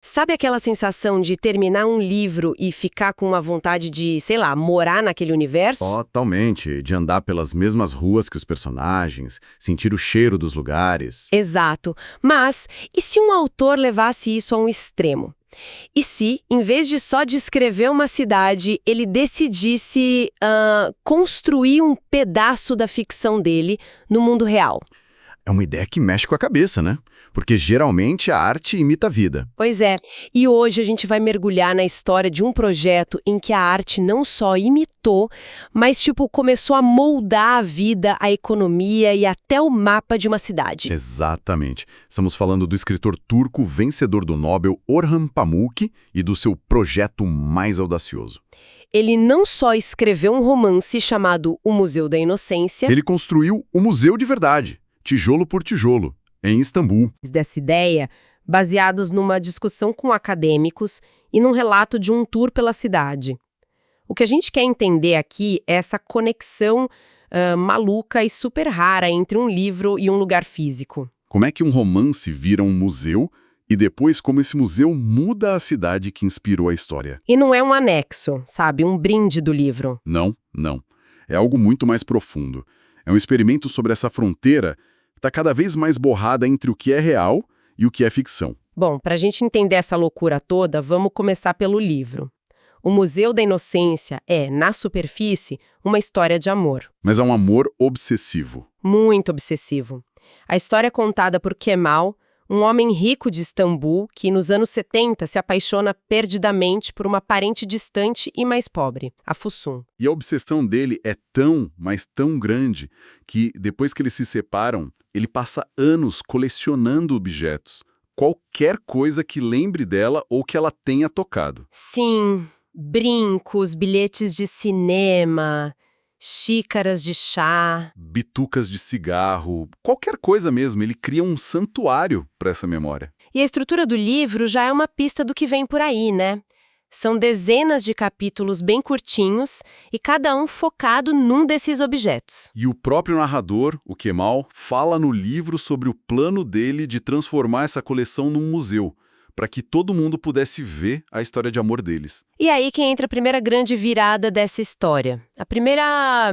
Sabe aquela sensação de terminar um livro e ficar com uma vontade de, sei lá, morar naquele universo? Totalmente, de andar pelas mesmas ruas que os personagens, sentir o cheiro dos lugares. Exato. Mas, e se um autor levasse isso a um extremo? E se, em vez de só descrever uma cidade, ele decidisse construir um pedaço da ficção dele no mundo real? É uma ideia que mexe com a cabeça, né? Porque geralmente a arte imita a vida. Pois é, e hoje a gente vai mergulhar na história de um projeto em que a arte não só imitou, mas começou a moldar a vida, a economia e até o mapa de uma cidade. Exatamente. Estamos falando do escritor turco vencedor do Nobel Orhan Pamuk e do seu projeto mais audacioso. Ele não só escreveu um romance chamado O Museu da Inocência. Ele construiu o museu de verdade, tijolo por tijolo, em Istambul. Dessa ideia, baseados numa discussão com acadêmicos e num relato de um tour pela cidade. O que a gente quer entender aqui é essa conexão maluca e super rara entre um livro e um lugar físico. Como é que um romance vira um museu e depois como esse museu muda a cidade que inspirou a história? E não é um anexo, sabe? Um brinde do livro. Não, não. É algo muito mais profundo. É um experimento sobre essa fronteira que está cada vez mais borrada entre o que é real e o que é ficção. Bom, para a gente entender essa loucura toda, vamos começar pelo livro. O Museu da Inocência é, na superfície, uma história de amor. Mas é um amor obsessivo. Muito obsessivo. A história é contada por Kemal, um homem rico de Istambul que, nos anos 70, se apaixona perdidamente por uma parente distante e mais pobre, a Füsun. E a obsessão dele é tão, mas tão grande, que depois que eles se separam, ele passa anos colecionando objetos. Qualquer coisa que lembre dela ou que ela tenha tocado. Sim, brincos, bilhetes de cinema, xícaras de chá. Bitucas de cigarro, qualquer coisa mesmo. Ele cria um santuário para essa memória. E a estrutura do livro já é uma pista do que vem por aí, né? São dezenas de capítulos bem curtinhos e cada um focado num desses objetos. E o próprio narrador, o Kemal, fala no livro sobre o plano dele de transformar essa coleção num museu, para que todo mundo pudesse ver a história de amor deles. E aí que entra a primeira grande virada dessa história. A primeira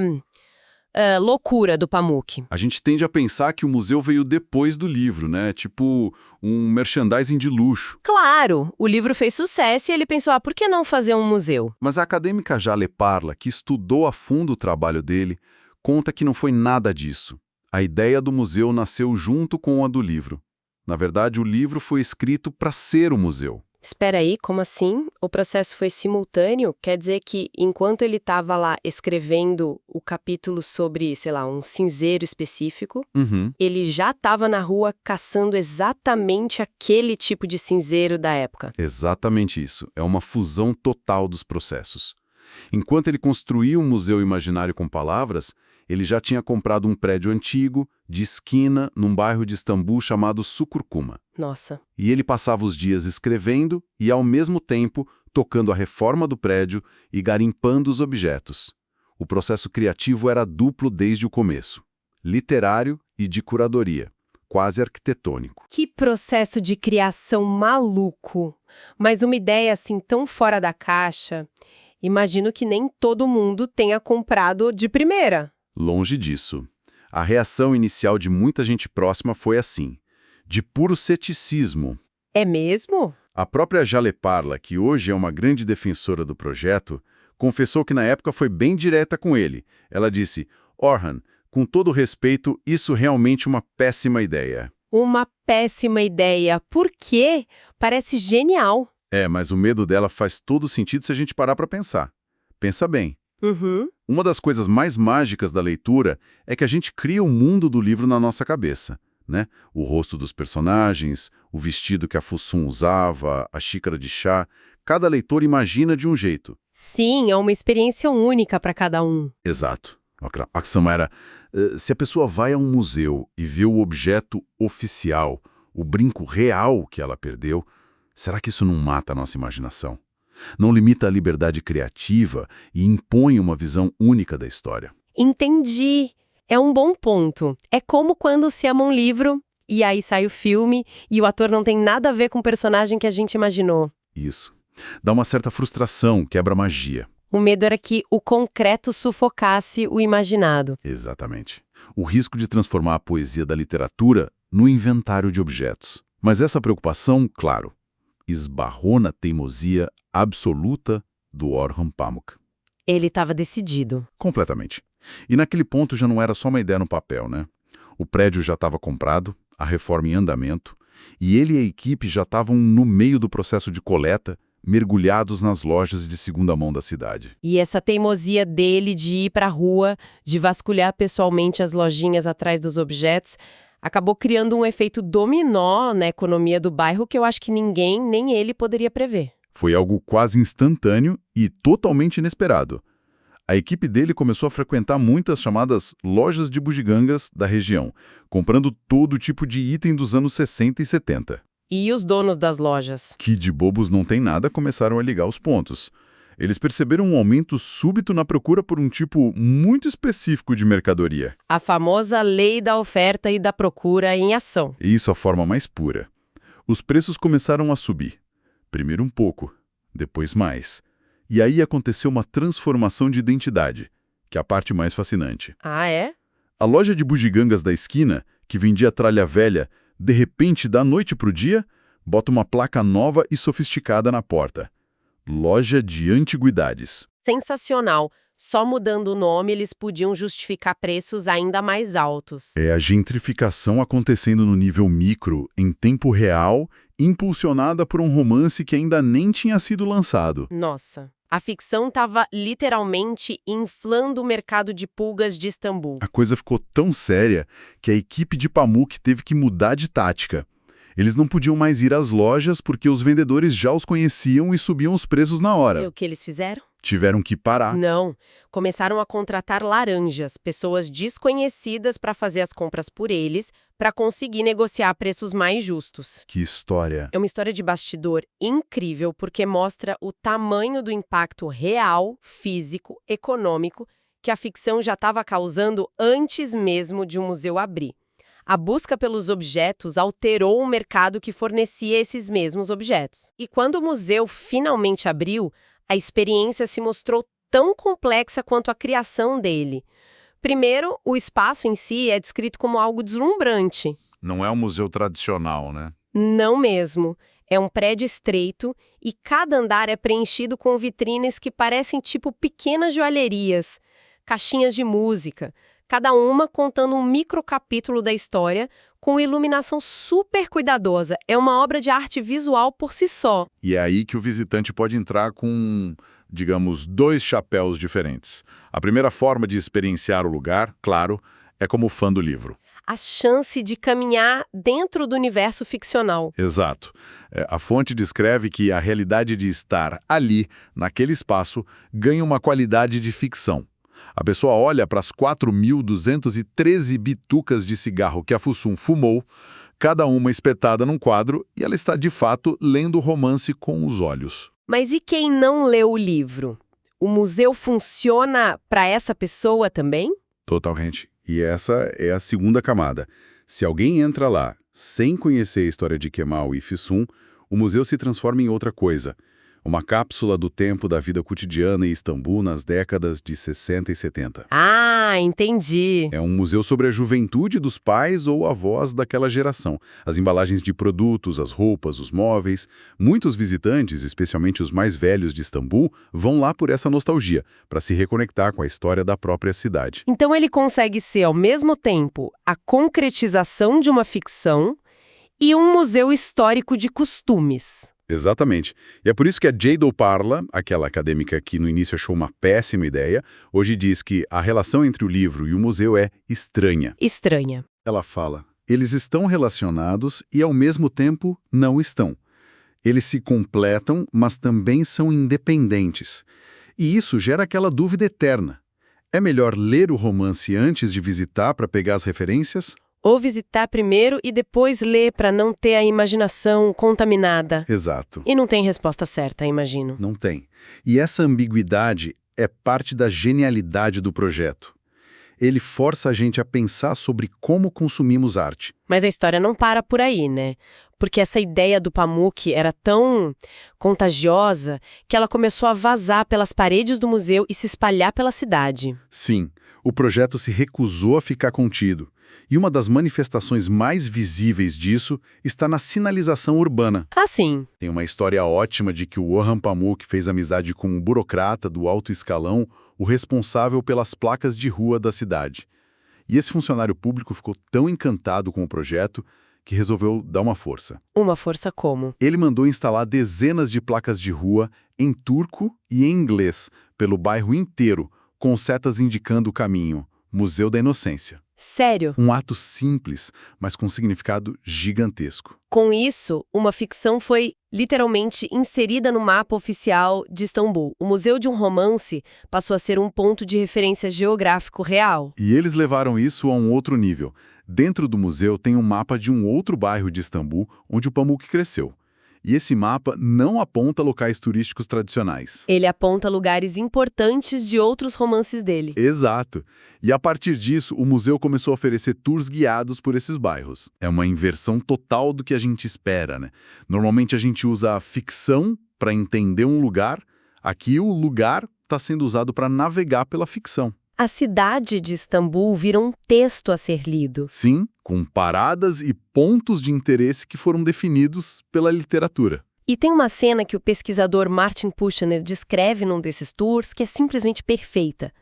loucura do Pamuk. A gente tende a pensar que o museu veio depois do livro, né? Tipo um merchandising de luxo. Claro, o livro fez sucesso e ele pensou, por que não fazer um museu? Mas a acadêmica Jale Parla, que estudou a fundo o trabalho dele, conta que não foi nada disso. A ideia do museu nasceu junto com a do livro. Na verdade, o livro foi escrito para ser o museu. Espera aí, como assim? O processo foi simultâneo? Quer dizer que, enquanto ele estava lá escrevendo o capítulo sobre, sei lá, um cinzeiro específico, ele já estava na rua caçando exatamente aquele tipo de cinzeiro da época. Exatamente isso. É uma fusão total dos processos. Enquanto ele construía um museu imaginário com palavras, ele já tinha comprado um prédio antigo, de esquina, num bairro de Istambul chamado Sukurcuma. Nossa. E ele passava os dias escrevendo e, ao mesmo tempo, tocando a reforma do prédio e garimpando os objetos. O processo criativo era duplo desde o começo. Literário e de curadoria. Quase arquitetônico. Que processo de criação maluco! Mas uma ideia assim tão fora da caixa, imagino que nem todo mundo tenha comprado de primeira. Longe disso. A reação inicial de muita gente próxima foi assim, de puro ceticismo. É mesmo? A própria Jale Parla, que hoje é uma grande defensora do projeto, confessou que na época foi bem direta com ele. Ela disse, Orhan, com todo respeito, isso realmente é uma péssima ideia. Uma péssima ideia. Por quê? Parece genial. Mas o medo dela faz todo sentido se a gente parar para pensar. Pensa bem. Uma das coisas mais mágicas da leitura é que a gente cria o mundo do livro na nossa cabeça, né? O rosto dos personagens, o vestido que a Füsun usava, a xícara de chá. Cada leitor imagina de um jeito. Sim, é uma experiência única para cada um. Exato. A questão era, se a pessoa vai a um museu e vê o objeto oficial, o brinco real que ela perdeu, será que isso não mata a nossa imaginação? Não limita a liberdade criativa e impõe uma visão única da história. Entendi. É um bom ponto. É como quando se ama um livro e aí sai o filme e o ator não tem nada a ver com o personagem que a gente imaginou. Isso. Dá uma certa frustração, quebra a magia. O medo era que o concreto sufocasse o imaginado. Exatamente. O risco de transformar a poesia da literatura no inventário de objetos. Mas essa preocupação, claro, esbarrou na teimosia absoluta do Orhan Pamuk. Ele estava decidido. Completamente. E naquele ponto já não era só uma ideia no papel, né? O prédio já estava comprado, a reforma em andamento, e ele e a equipe já estavam no meio do processo de coleta, mergulhados nas lojas de segunda mão da cidade. E essa teimosia dele de ir para a rua, de vasculhar pessoalmente as lojinhas atrás dos objetos, acabou criando um efeito dominó na economia do bairro que eu acho que ninguém, nem ele, poderia prever. Foi algo quase instantâneo e totalmente inesperado. A equipe dele começou a frequentar muitas chamadas lojas de bugigangas da região, comprando todo tipo de item dos anos 60 e 70. E os donos das lojas? Que de bobos não tem nada, começaram a ligar os pontos. Eles perceberam um aumento súbito na procura por um tipo muito específico de mercadoria. A famosa lei da oferta e da procura em ação. Isso a forma mais pura. Os preços começaram a subir. Primeiro um pouco, depois mais. E aí aconteceu uma transformação de identidade, que é a parte mais fascinante. Ah, é? A loja de bugigangas da esquina, que vendia tralha velha, de repente, da noite pro dia, bota uma placa nova e sofisticada na porta. Loja de antiguidades. Sensacional. Só mudando o nome eles podiam justificar preços ainda mais altos. É a gentrificação acontecendo no nível micro, em tempo real, impulsionada por um romance que ainda nem tinha sido lançado. Nossa, a ficção estava literalmente inflando o mercado de pulgas de Istambul. A coisa ficou tão séria que a equipe de Pamuk teve que mudar de tática. Eles não podiam mais ir às lojas porque os vendedores já os conheciam e subiam os preços na hora. E o que eles fizeram? Tiveram que parar. Não. Começaram a contratar laranjas, pessoas desconhecidas para fazer as compras por eles, para conseguir negociar preços mais justos. Que história. É uma história de bastidor incrível porque mostra o tamanho do impacto real, físico, econômico que a ficção já estava causando antes mesmo de um museu abrir. A busca pelos objetos alterou o mercado que fornecia esses mesmos objetos. E quando o museu finalmente abriu, a experiência se mostrou tão complexa quanto a criação dele. Primeiro, o espaço em si é descrito como algo deslumbrante. Não é um museu tradicional, né? Não mesmo. É um prédio estreito e cada andar é preenchido com vitrines que parecem tipo pequenas joalherias, caixinhas de música, cada uma contando um microcapítulo da história com iluminação super cuidadosa. É uma obra de arte visual por si só. E é aí que o visitante pode entrar com, digamos, 2 chapéus diferentes. A primeira forma de experienciar o lugar, claro, é como fã do livro. A chance de caminhar dentro do universo ficcional. Exato. A fonte descreve que a realidade de estar ali, naquele espaço, ganha uma qualidade de ficção. A pessoa olha para as 4.213 bitucas de cigarro que a Fusun fumou, cada uma espetada num quadro, e ela está, de fato, lendo o romance com os olhos. Mas e quem não leu o livro? O museu funciona para essa pessoa também? Totalmente. E essa é a segunda camada. Se alguém entra lá sem conhecer a história de Kemal e Füsun, o museu se transforma em outra coisa. Uma cápsula do tempo da vida cotidiana em Istambul nas décadas de 60 e 70. Ah, entendi. É um museu sobre a juventude dos pais ou avós daquela geração. As embalagens de produtos, as roupas, os móveis. Muitos visitantes, especialmente os mais velhos de Istambul, vão lá por essa nostalgia, para se reconectar com a história da própria cidade. Então ele consegue ser, ao mesmo tempo, a concretização de uma ficção e um museu histórico de costumes. Exatamente. E é por isso que a Jadot Parla, aquela acadêmica que no início achou uma péssima ideia, hoje diz que a relação entre o livro e o museu é estranha. Estranha. Ela fala, eles estão relacionados e ao mesmo tempo não estão. Eles se completam, mas também são independentes. E isso gera aquela dúvida eterna. É melhor ler o romance antes de visitar para pegar as referências? Ou visitar primeiro e depois ler para não ter a imaginação contaminada. Exato. E não tem resposta certa, imagino. Não tem. E essa ambiguidade é parte da genialidade do projeto. Ele força a gente a pensar sobre como consumimos arte. Mas a história não para por aí, né? Porque essa ideia do Pamuk era tão contagiosa que ela começou a vazar pelas paredes do museu e se espalhar pela cidade. Sim, o projeto se recusou a ficar contido. E uma das manifestações mais visíveis disso está na sinalização urbana. Ah, sim. Tem uma história ótima de que o Orhan Pamuk fez amizade com um burocrata do alto escalão, o responsável pelas placas de rua da cidade. E esse funcionário público ficou tão encantado com o projeto que resolveu dar uma força. Uma força como? Ele mandou instalar dezenas de placas de rua em turco e em inglês, pelo bairro inteiro, com setas indicando o caminho. Museu da Inocência. Sério? Um ato simples, mas com significado gigantesco. Com isso, uma ficção foi literalmente inserida no mapa oficial de Istambul. O Museu de um Romance passou a ser um ponto de referência geográfico real. E eles levaram isso a um outro nível. Dentro do museu tem um mapa de um outro bairro de Istambul, onde o Pamuk cresceu. E esse mapa não aponta locais turísticos tradicionais. Ele aponta lugares importantes de outros romances dele. Exato. E a partir disso, o museu começou a oferecer tours guiados por esses bairros. É uma inversão total do que a gente espera, né? Normalmente a gente usa a ficção para entender um lugar. Aqui o lugar está sendo usado para navegar pela ficção. A cidade de Istambul vira um texto a ser lido. Sim, com paradas e pontos de interesse que foram definidos pela literatura. E tem uma cena que o pesquisador Martin Puchner descreve num desses tours que é simplesmente perfeita.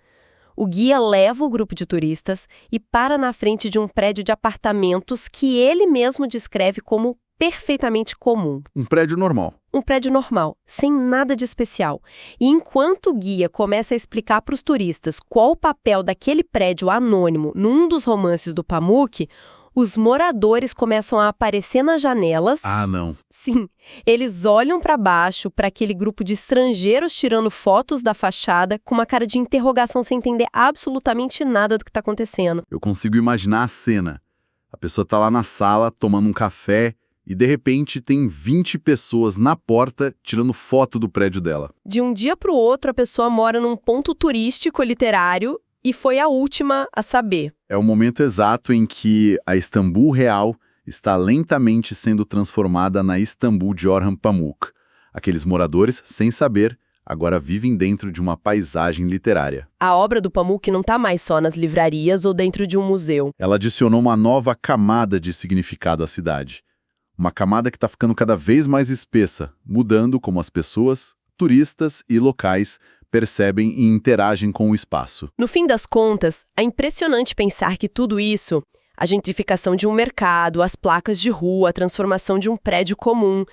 O guia leva o grupo de turistas e para na frente de um prédio de apartamentos que ele mesmo descreve como perfeitamente comum. Um prédio normal. Um prédio normal, sem nada de especial. E enquanto o guia começa a explicar para os turistas qual o papel daquele prédio anônimo num dos romances do Pamuk, os moradores começam a aparecer nas janelas. Ah, não. Sim, eles olham para baixo, para aquele grupo de estrangeiros tirando fotos da fachada com uma cara de interrogação sem entender absolutamente nada do que está acontecendo. Eu consigo imaginar a cena. A pessoa está lá na sala tomando um café e, de repente, tem 20 pessoas na porta tirando foto do prédio dela. De um dia para o outro, a pessoa mora num ponto turístico literário e foi a última a saber. É o momento exato em que a Istambul real está lentamente sendo transformada na Istambul de Orhan Pamuk. Aqueles moradores, sem saber, agora vivem dentro de uma paisagem literária. A obra do Pamuk não está mais só nas livrarias ou dentro de um museu. Ela adicionou uma nova camada de significado à cidade. Uma camada que está ficando cada vez mais espessa, mudando como as pessoas, turistas e locais percebem e interagem com o espaço. No fim das contas, é impressionante pensar que tudo isso, a gentrificação de um mercado, as placas de rua, a transformação de um prédio comum,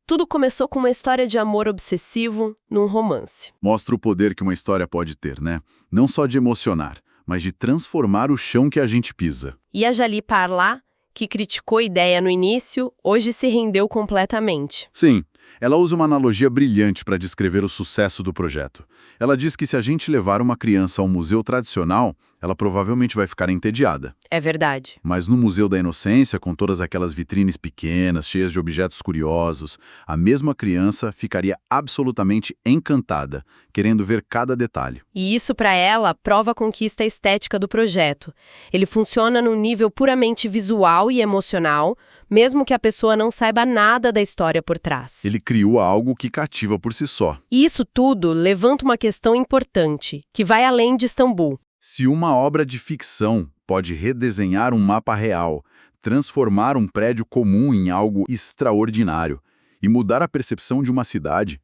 tudo começou com uma história de amor obsessivo num romance. Mostra o poder que uma história pode ter, né? Não só de emocionar, mas de transformar o chão que a gente pisa. E a Jali Parla, que criticou a ideia no início, hoje se rendeu completamente. Sim, ela usa uma analogia brilhante para descrever o sucesso do projeto. Ela diz que se a gente levar uma criança a um museu tradicional, ela provavelmente vai ficar entediada. É verdade. Mas no Museu da Inocência, com todas aquelas vitrines pequenas, cheias de objetos curiosos, a mesma criança ficaria absolutamente encantada, querendo ver cada detalhe. E isso, para ela, prova a conquista estética do projeto. Ele funciona num nível puramente visual e emocional, mesmo que a pessoa não saiba nada da história por trás. Ele criou algo que cativa por si só. E isso tudo levanta uma questão importante, que vai além de Istambul. Se uma obra de ficção pode redesenhar um mapa real, transformar um prédio comum em algo extraordinário e mudar a percepção de uma cidade,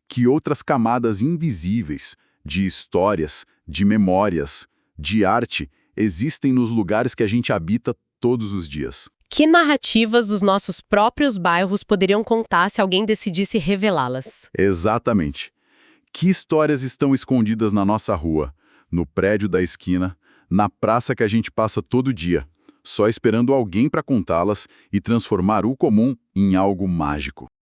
que outras camadas invisíveis de histórias, de memórias, de arte existem nos lugares que a gente habita todos os dias? Que narrativas os nossos próprios bairros poderiam contar se alguém decidisse revelá-las? Exatamente. Que histórias estão escondidas na nossa rua, no prédio da esquina, na praça que a gente passa todo dia, só esperando alguém para contá-las e transformar o comum em algo mágico?